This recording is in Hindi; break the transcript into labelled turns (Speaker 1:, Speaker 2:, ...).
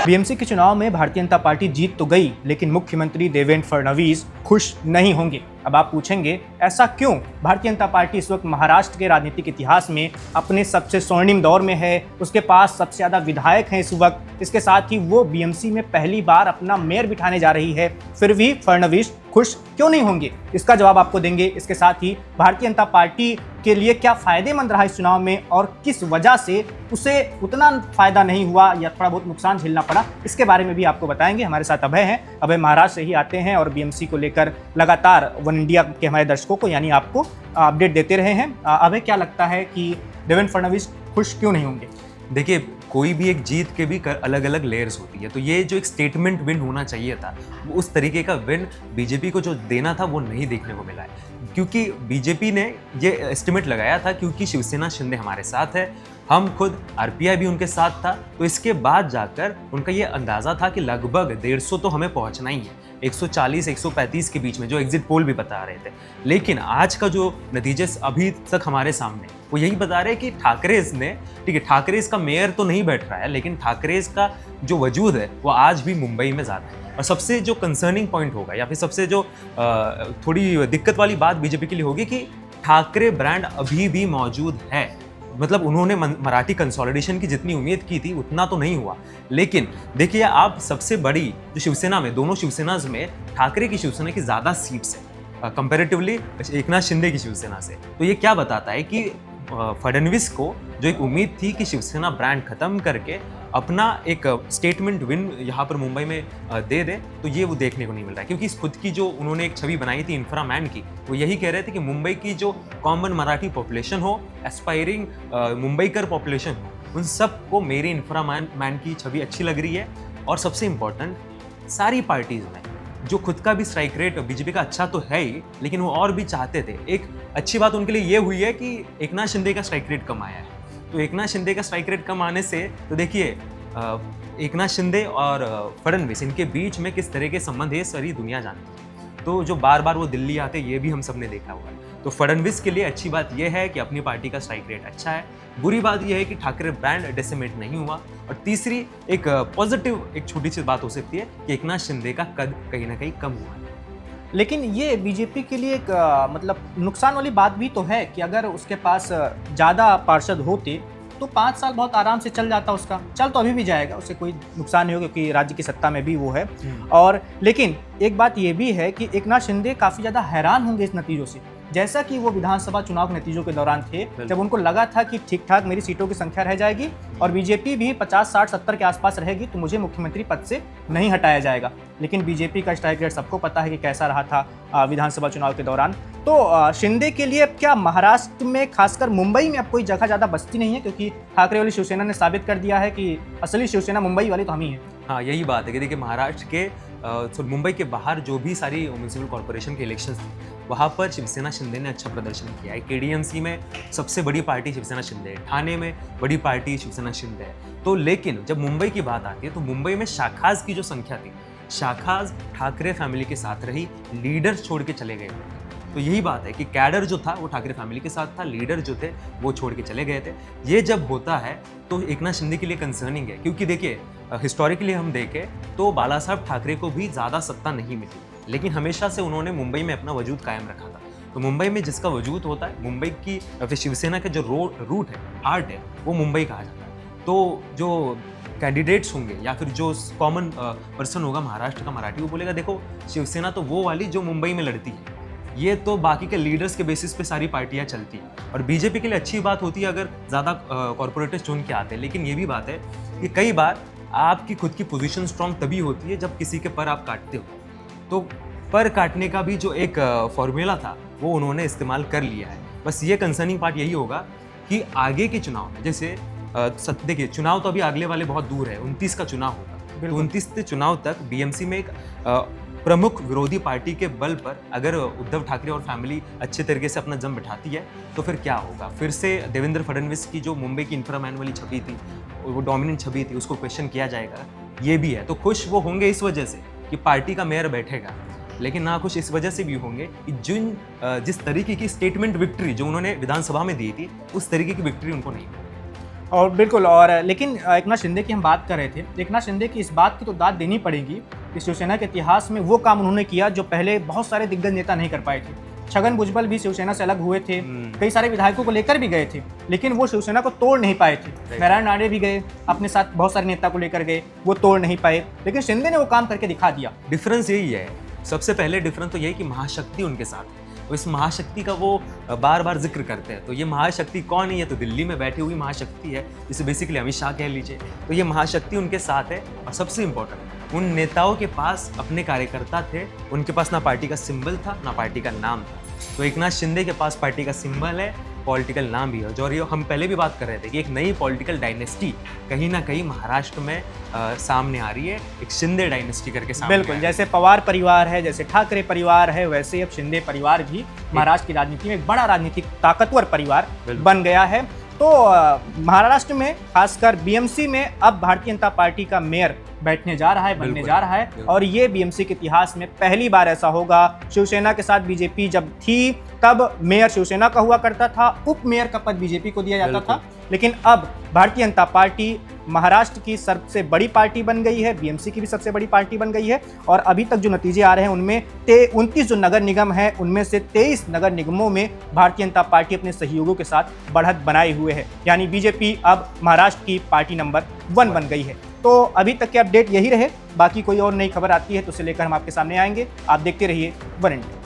Speaker 1: बीएमसी के चुनाव में भारतीय जनता पार्टी जीत तो गई, लेकिन मुख्यमंत्री देवेंद्र फडणवीस खुश नहीं होंगे। अब आप पूछेंगे ऐसा क्यों? भारतीय जनता पार्टी इस वक्त महाराष्ट्र के राजनीतिक इतिहास में अपने सबसे स्वर्णिम दौर में है। उसके पास सबसे ज़्यादा विधायक हैं इस वक्त। इसके साथ ही वो बीएमसी में पहली बार अपना मेयर बिठाने जा रही है। फिर भी फडणवीस खुश क्यों नहीं होंगे, इसका जवाब आपको देंगे। इसके साथ ही भारतीय जनता पार्टी के लिए क्या फायदेमंद रहा इस चुनाव में और किस वजह से उसे उतना फायदा नहीं हुआ या थोड़ा बहुत नुकसान झेलना पड़ा, इसके बारे में भी आपको बताएंगे। हमारे साथ अभय हैं। अभय महाराष्ट्र से ही आते हैं और बीएमसी को लेकर लगातार वन इंडिया के हमारे दर्शकों को यानी आपको अपडेट देते रहे हैं। अभय, क्या लगता है कि देवेंद्र फडणवीस खुश क्यों नहीं होंगे?
Speaker 2: देखिए, कोई भी एक जीत के भी अलग अलग लेयर्स होती है, तो ये जो एक स्टेटमेंट विन होना चाहिए था, वो उस तरीके का विन बीजेपी को जो देना था वो नहीं देखने को मिला है। क्योंकि बीजेपी ने ये एस्टिमेट लगाया था क्योंकि शिवसेना शिंदे हमारे साथ है, हम खुद आरपीआई भी उनके साथ था, तो इसके बाद जाकर उनका ये अंदाज़ा था कि लगभग 150 तो हमें पहुंचना ही है, 140-135 के बीच में, जो एग्जिट पोल भी बता रहे थे। लेकिन आज का जो नतीजे अभी तक हमारे सामने वो यही बता रहे हैं कि ठाकरेज ने, ठीक है, ठाकरेज का मेयर तो नहीं बैठ रहा है, लेकिन ठाकरेज का जो वजूद है वो आज भी मुंबई में ज़्यादा है। और सबसे जो कंसर्निंग पॉइंट होगा या फिर सबसे जो थोड़ी दिक्कत वाली बात बीजेपी के लिए होगी कि ठाकरे ब्रांड अभी भी मौजूद है। मतलब उन्होंने मराठी कंसोलिडेशन की जितनी उम्मीद की थी उतना तो नहीं हुआ। लेकिन देखिए, आप सबसे बड़ी जो शिवसेना में, दोनों शिवसेना में ठाकरे की शिवसेना की ज़्यादा सीट्स है कंपैरेटिवली एकनाथ शिंदे की शिवसेना से। तो ये क्या बताता है कि फडणवीस को जो एक उम्मीद थी कि शिवसेना ब्रांड खत्म करके अपना एक स्टेटमेंट विन यहाँ पर मुंबई में दे दे, तो ये वो देखने को नहीं मिल रहा है। क्योंकि इस खुद की जो उन्होंने एक छवि बनाई थी इंफ्रामैन की, वो यही कह रहे थे कि मुंबई की जो कॉमन मराठी पॉपुलेशन हो, एस्पायरिंग मुंबईकर पॉपुलेशन हो, उन सबको मेरी इंफ्रामैन की छवि अच्छी लग रही है। और सबसे इम्पोर्टेंट, सारी पार्टीज़ में जो खुद का भी स्ट्राइक रेट बीजेपी का अच्छा तो है ही, लेकिन वो और भी चाहते थे। एक अच्छी बात उनके लिए ये हुई है कि एकनाथ शिंदे का स्ट्राइक रेट कम आया है। तो एकनाथ शिंदे का स्ट्राइक रेट कम आने से, तो देखिए एकनाथ शिंदे और फडणवीस, इनके बीच में किस तरह के संबंध है सारी दुनिया जानती है। तो जो बार बार वो दिल्ली आते, ये भी हम सब ने देखा हुआ है। तो फडणवीस के लिए अच्छी बात यह है कि अपनी पार्टी का स्ट्राइक रेट अच्छा है। बुरी बात यह है कि ठाकरे ब्रांड डेसिमेट नहीं हुआ। और तीसरी एक पॉजिटिव एक छोटी सी बात हो सकती है कि एकनाथ शिंदे का कद कहीं ना कहीं कम हुआ है।
Speaker 1: लेकिन ये बीजेपी के लिए एक मतलब नुकसान वाली बात भी तो है कि अगर उसके पास ज़्यादा पार्षद होते तो 5 साल बहुत आराम से चल जाता उसका। चल तो अभी भी जाएगा, उससे कोई नुकसान नहीं होगा क्योंकि राज्य की सत्ता में भी वो है। और लेकिन एक बात ये भी है कि एकनाथ शिंदे काफ़ी ज़्यादा हैरान होंगे इस नतीजों से, जैसा कि वो विधानसभा चुनाव के नतीजों के दौरान थे, जब उनको लगा था कि ठीक ठाक मेरी सीटों की संख्या रह जाएगी और बीजेपी भी 50, 60, 70 के आसपास रहेगी, तो मुझे मुख्यमंत्री पद से नहीं हटाया जाएगा। लेकिन बीजेपी का स्ट्राइक रेट सबको पता है कि कैसा रहा था विधानसभा चुनाव के दौरान। तो शिंदे के लिए क्या महाराष्ट्र में, खासकर मुंबई में, अब कोई जगह ज़्यादा बचती नहीं है? क्योंकि ठाकरे वाली शिवसेना ने साबित कर दिया है कि असली शिवसेना मुंबई वाली तो हम ही हैं।
Speaker 2: हाँ, यही बात है कि देखिए, महाराष्ट्र के मुंबई के बाहर जो भी सारी म्यूनिसिपल कॉर्पोरेशन के इलेक्शंस थे, वहाँ पर शिवसेना शिंदे ने अच्छा प्रदर्शन किया है। केडीएमसी में सबसे बड़ी पार्टी शिवसेना शिंदे है, ठाणे में बड़ी पार्टी शिवसेना शिंदे है। तो लेकिन जब मुंबई की बात आती है तो मुंबई में शाखाज की जो संख्या थी, शाखाज ठाकरे फैमिली के साथ रही, लीडर्स छोड़ के चले गए थे। तो यही बात है कि कैडर जो था वो ठाकरे फैमिली के साथ था, लीडर जो थे वो छोड़ के चले गए थे। ये जब होता है तो एकनाथ शिंदे के लिए कंसर्निंग है, क्योंकि देखिए हिस्टोरिकली हम देखें तो बाला साहब ठाकरे को भी ज़्यादा सत्ता नहीं मिली, लेकिन हमेशा से उन्होंने मुंबई में अपना वजूद कायम रखा था। तो मुंबई में जिसका वजूद होता है, मुंबई की फिर शिवसेना का जो रूट है, हार्ट है, वो मुंबई कहा जाता है। तो जो कैंडिडेट्स होंगे या फिर जो कॉमन पर्सन होगा महाराष्ट्र का मराठी, वो बोलेगा देखो शिवसेना तो वो वाली जो मुंबई में लड़ती है, ये तो बाकी के लीडर्स के बेसिस पे सारी पार्टियां चलती हैं। और बीजेपी के लिए अच्छी बात होती है अगर ज़्यादा कॉर्पोरेटर्स चुन के आते हैं, लेकिन ये भी बात है कि कई बार आपकी खुद की पोजीशन स्ट्रांग तभी होती है जब किसी के पर आप काटते हो। तो पर काटने का भी जो एक फॉर्मूला था वो उन्होंने इस्तेमाल कर लिया है। बस ये कंसर्निंग पार्ट यही होगा कि आगे के चुनाव में, जैसे देखिए चुनाव तो अभी अगले वाले बहुत दूर है, 29 का चुनाव होगा, तो 29 के चुनाव तक बीएमसी में एक प्रमुख विरोधी पार्टी के बल पर अगर उद्धव ठाकरे और फैमिली अच्छे तरीके से अपना जम बिठाती है तो फिर क्या होगा? फिर से देवेंद्र फडणवीस की जो मुंबई की इंफ्रामैन वाली छवि थी, वो डोमिनेंट छवि थी, उसको क्वेश्चन किया जाएगा। ये भी है, तो खुश वो होंगे इस वजह से कि पार्टी का मेयर बैठेगा, लेकिन ना खुश इस वजह से भी होंगे कि जिस तरीके की स्टेटमेंट विक्ट्री जो उन्होंने विधानसभा में दी थी, उस तरीके की विक्ट्री उनको नहीं मिली।
Speaker 1: और बिल्कुल, और लेकिन एकनाथ शिंदे की हम बात कर रहे थे। एकनाथ शिंदे की इस बात की तो दाद देनी पड़ेगी कि शिवसेना के इतिहास में वो काम उन्होंने किया जो पहले बहुत सारे दिग्गज नेता नहीं कर पाए थे। छगन भुजबल भी शिवसेना से अलग हुए थे, कई सारे विधायकों को लेकर भी गए थे, लेकिन वो शिवसेना को तोड़ नहीं पाए थे। नारायण राणे भी गए, अपने साथ बहुत सारे नेता को लेकर गए, वो तोड़ नहीं पाए, लेकिन शिंदे ने वो काम करके दिखा दिया।
Speaker 2: डिफरेंस यही है, सबसे पहले डिफरेंस तो यही कि महाशक्ति उनके साथ है। तो इस महाशक्ति का वो बार बार जिक्र करते हैं। तो ये महाशक्ति कौन है? ये तो दिल्ली में बैठी हुई महाशक्ति है, जिसे बेसिकली अमित शाह कह लीजिए। तो ये महाशक्ति उनके साथ है। और सबसे इम्पोर्टेंट, उन नेताओं के पास अपने कार्यकर्ता थे, उनके पास ना पार्टी का सिंबल था ना पार्टी का नाम था। तो एकनाथ शिंदे के पास पार्टी का सिंबल है, पॉलिटिकल नाम भी है। और ये हम पहले भी बात कर रहे थे कि एक नई पॉलिटिकल डायनेस्टी कहीं ना कहीं महाराष्ट्र में सामने आ रही है, एक शिंदे डायनेस्टी करके सामने
Speaker 1: बिल्कुल,
Speaker 2: आ रही है।
Speaker 1: जैसे पवार परिवार है, जैसे ठाकरे परिवार है, वैसे अब शिंदे परिवार भी महाराष्ट्र की राजनीति में एक बड़ा राजनीतिक ताकतवर परिवार बन गया है। तो महाराष्ट्र में खासकर बीएमसी में अब भारतीय जनता पार्टी का मेयर बैठने जा रहा है, बनने जा रहा है। और ये बीएमसी के इतिहास में पहली बार ऐसा होगा। शिवसेना के साथ बीजेपी जब थी तब मेयर शिवसेना का हुआ करता था, उप मेयर का पद बीजेपी को दिया जाता था, लेकिन अब भारतीय जनता पार्टी महाराष्ट्र की सबसे बड़ी पार्टी बन गई है, बीएमसी की भी सबसे बड़ी पार्टी बन गई है। और अभी तक जो नतीजे आ रहे हैं उनमें 29 जो नगर निगम है उनमें से 23 नगर निगमों में भारतीय जनता पार्टी अपने सहयोगियों के साथ बढ़त बनाए हुए है, यानी बीजेपी अब महाराष्ट्र की पार्टी नंबर 1 बन गई है। तो अभी तक के अपडेट यही रहे, बाकी कोई और नई खबर आती है तो उसे लेकर हम आपके सामने आएंगे। आप देखते रहिए वन इंडिया।